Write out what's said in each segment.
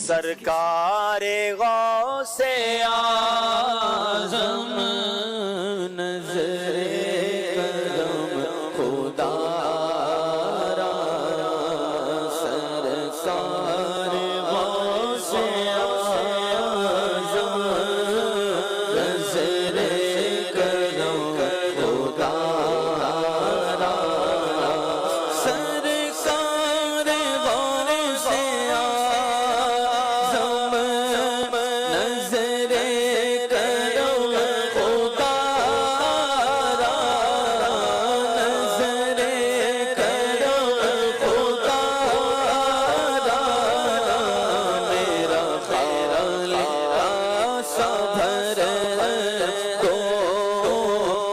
سرکار غوث اعظم نظر کرم خدا را سرکار غوث اعظم نظر کرم خدا را سرکار غوث اعظم نظر کرم خدا را نظر کرم خدا را میرا خیال آسا بھر کو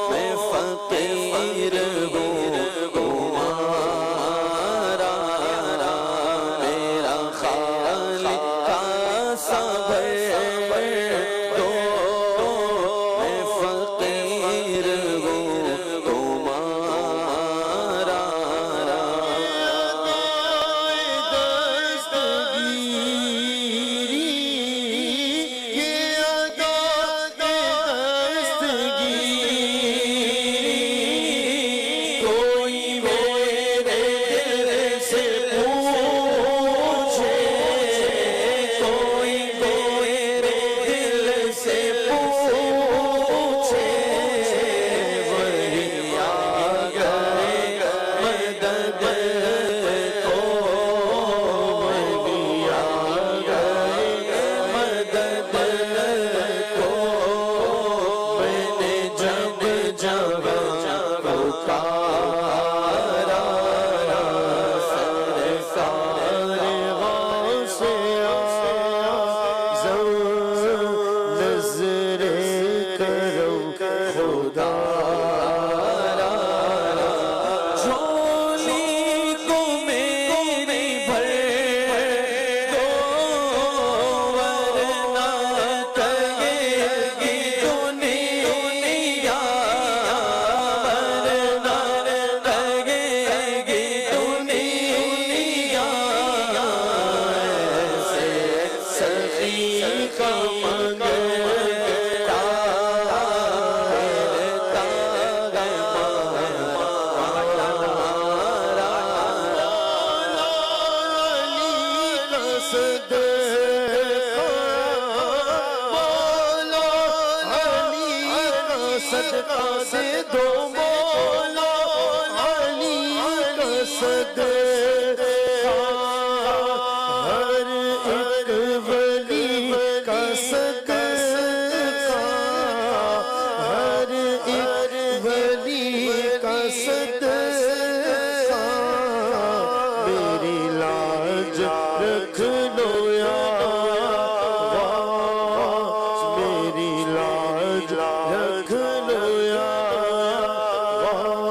میں فقیر ہوں تمہارا میرا خیال آسا بھر کو میں فقیر ہوں تمہارا کوئی میرے دل سے پوچھے کوئی میرے دل سے پوچھے وہی آ گئے مدد کو وہی آ گئے مدد کو میں نے جب پکارا سرکار غوث اعظم نظر کرم خدا را جھولی کو میری بھر دو ورنہ کہے گی دنیا ورنہ کہے گی دنیا ایسے سخی کا منگتا رہتا ہے ہمارا علی کا صدقہ مولا علی کا صدقہ دے دو مولا علی کا صدقہ ہر ایک ولی کا صدقہ ہر ایک ولی کا صدقہ میری لاج رکھ لو یا غوث میری لاج رکھ لو یا غوث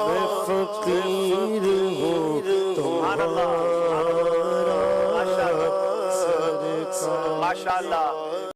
میں فقیر ہوں تمہارا سرکار ماشاءاللہ